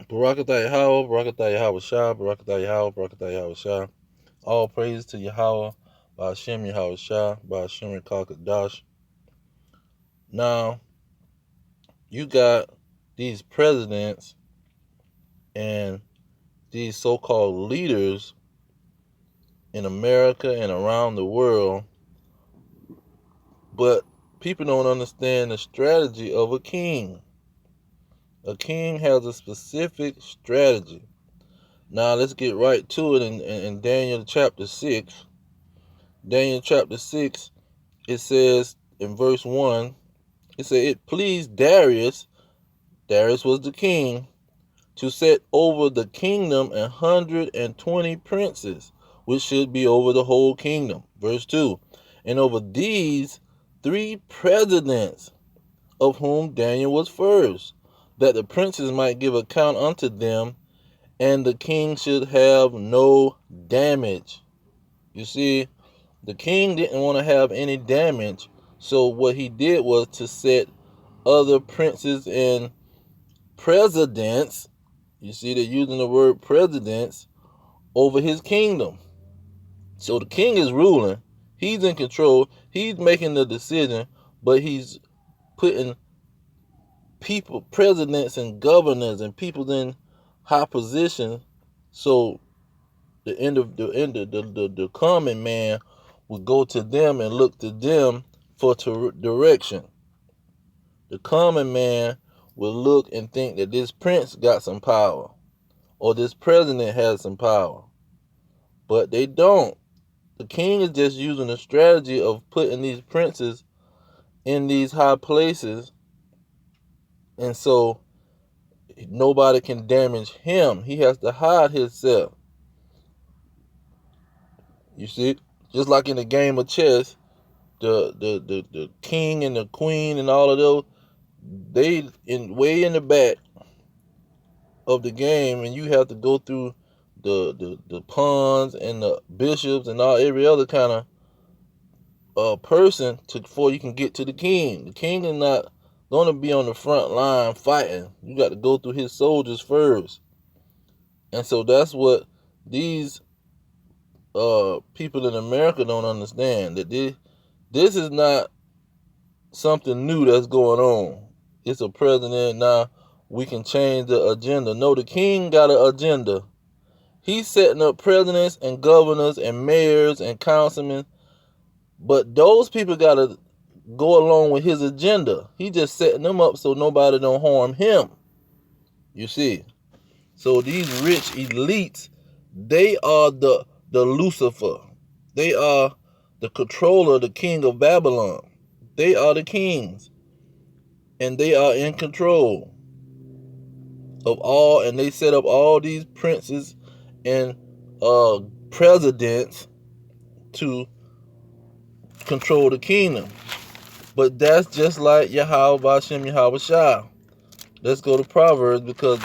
Barakatah Yahweh, Barakatah Yahweh Shah, Barakatah Yahweh, Barakatah Yahweh Shah. All praise to Yahweh, Ba'ashem Yahweh Shah, Ba'ashem Kakadash. Now, you got these presidents and these so-called leaders in America and around the world, but people don't understand the strategy of a king. A king has a specific strategy. Now let's get right to it in Daniel chapter 6. Daniel chapter 6, it says in verse 1, it said, it pleased Darius was the king, to set over the kingdom 120 princes, which should be over the whole kingdom. Verse 2, and over these 3 presidents, of whom Daniel was first, that the princes might give account unto them, and the king should have no damage. You see, the king didn't want to have any damage, so what he did was to set other princes and presidents, you see they're using the word presidents, over his kingdom. So the king is ruling, he's in control, he's making the decision, but he's putting people, presidents and governors and people in high position, so the common man would go to them and look to them for direction. The common man will look and think that this prince got some power or this president has some power, but they don't. The king is just using the strategy of putting these princes in these high places, and so nobody can damage him. He has to hide himself. You see, just like in the game of chess, the king and the queen and all of those, they way in the back of the game, and you have to go through the pawns and the bishops and all every other kind of person before you can get to the king. The king is not going to be on the front line fighting. You got to go through his soldiers first, and so that's what these people in America don't understand. That this is not something new that's going on. It's a president now. We can change the agenda. No, the king got an agenda. He's setting up presidents and governors and mayors and councilmen, but those people got to go along with his agenda. He just setting them up so nobody don't harm him. You see? So these rich elites, they are the Lucifer. They are the controller, the king of Babylon. They are the kings, and they are in control of all, and they set up all these princes and presidents to control the kingdom. But that's just like Yahweh Ba'ashem Yahweh Shah. Let's go to Proverbs, because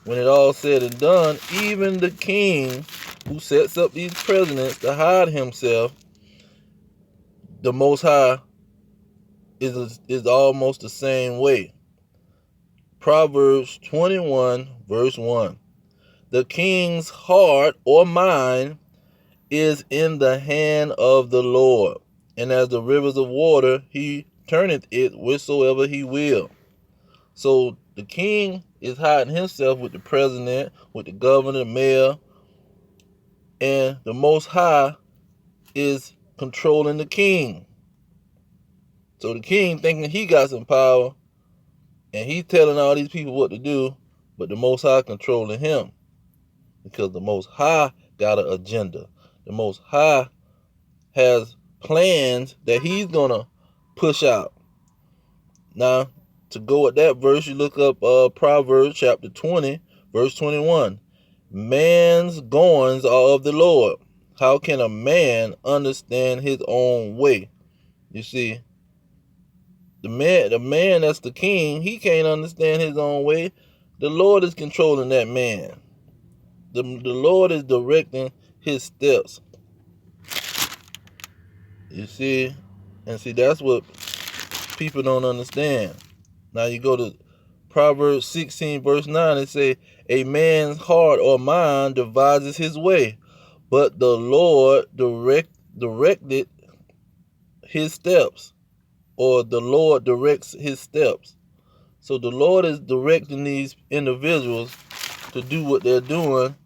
when it all said and done, even the king who sets up these presidents to hide himself, the Most High is almost the same way. Proverbs 21 verse 1. The king's heart or mind is in the hand of the Lord, and as the rivers of water, he turneth it whithersoever he will. So the king is hiding himself with the president, with the governor, the mayor, and the Most High is controlling the king. So the king thinking he got some power, and he's telling all these people what to do, but the Most High controlling him, because the Most High got an agenda. The Most High has plans that he's going to push out. Now, to go with that verse, you look up Proverbs chapter 20, verse 21. Man's goings are of the Lord. How can a man understand his own way? You see, the man that's the king, he can't understand his own way. The Lord is controlling that man. The Lord is directing his steps. You see? And see, that's what people don't understand. Now you go to Proverbs 16 verse 9, it say, a man's heart or mind devises his way, but the Lord directed his steps, or the Lord directs his steps. So the Lord is directing these individuals to do what they're doing,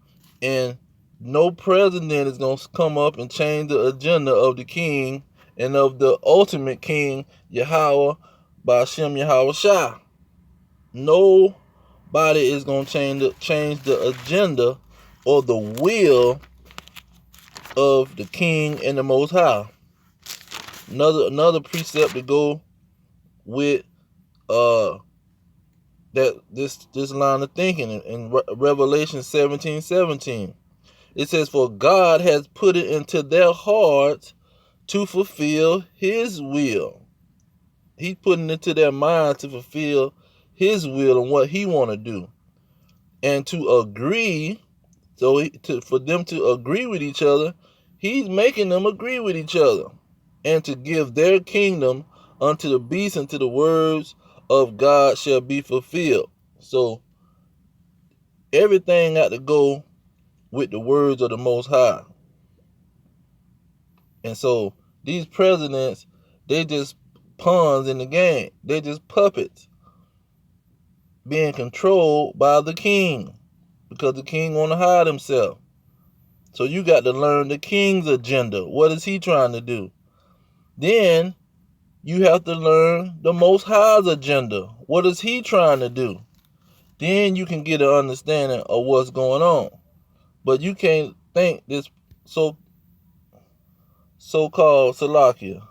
and no president is going to come up and change the agenda of the king and of the ultimate king, Yahweh, Ba'ashem Yahweh Shah. Nobody is going to change the agenda or the will of the king and the Most High. Another precept to go with that this line of thinking in Revelation 17:17. It says, for God has put it into their hearts to fulfill his will. He's putting it into their mind to fulfill his will and what he want to do. And to agree, for them to agree with each other, he's making them agree with each other. And to give their kingdom unto the beast, and to the words of God shall be fulfilled. So everything got to go with the words of the Most High. And so these presidents, they just pawns in the game. They just puppets being controlled by the king, because the king want to hide himself. So you got to learn the king's agenda. What is he trying to do? Then you have to learn the Most High's agenda. What is he trying to do? Then you can get an understanding of what's going on. But you can't think this so-called Salakia.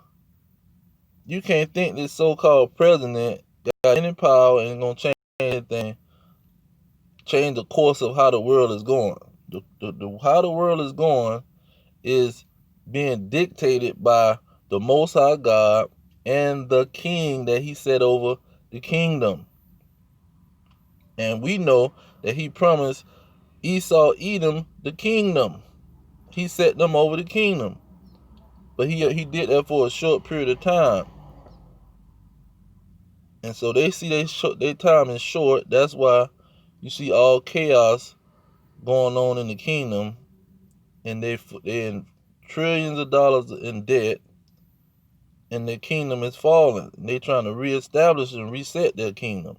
You can't think this so-called president got any power and gonna change anything, change the course of how the world is going. How the world is going is being dictated by the Most High God and the king that he set over the kingdom. And we know that he promised Esau, Edom, the kingdom. He set them over the kingdom. But he did that for a short period of time. And so they see their time is short. That's why you see all chaos going on in the kingdom. And they're in trillions of dollars in debt. And their kingdom is falling. They're trying to reestablish and reset their kingdom.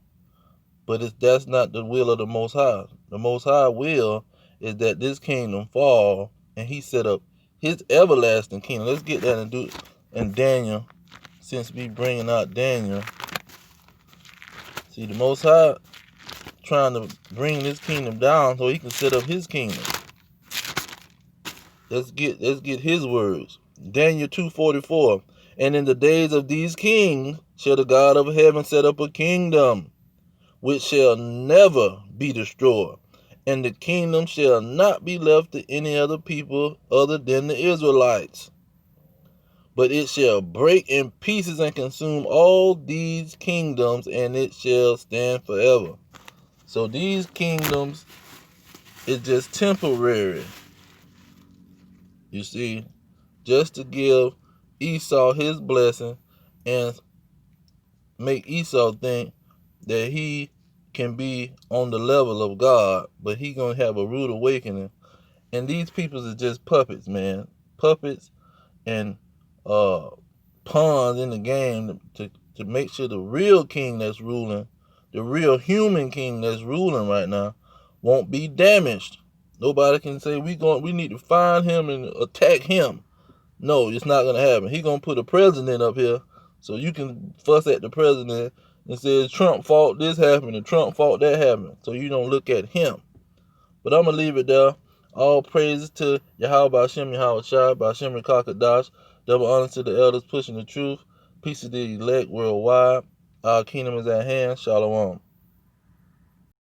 But that's not the will of the Most High. The Most High will is that this kingdom fall, and he set up his everlasting kingdom. Let's get that and do it in Daniel, since we bringing out Daniel. See, the Most High trying to bring this kingdom down so he can set up his kingdom. Let's get his words. Daniel 2:44. And in the days of these kings shall the God of heaven set up a kingdom which shall never be destroyed, and the kingdom shall not be left to any other people other than the Israelites. But it shall break in pieces and consume all these kingdoms, and it shall stand forever. So these kingdoms is just temporary. You see, just to give Esau his blessing and make Esau think that he can be on the level of God, but he gonna have a rude awakening. And these people are just puppets, man. Puppets and pawns in the game to make sure the real king that's ruling, the real human king that's ruling right now, won't be damaged. Nobody can say we need to find him and attack him. No, it's not gonna happen. He gonna put a president up here so you can fuss at the president and say Trump fault this happened and Trump fault that happened. So you don't look at him. But I'm gonna leave it there. All praises to Yahweh Ba'ashem Yahweh Shai, Ba'ashem Rekakadash. Double honor to the elders pushing the truth. Peace to the elect worldwide. Our kingdom is at hand. Shalom.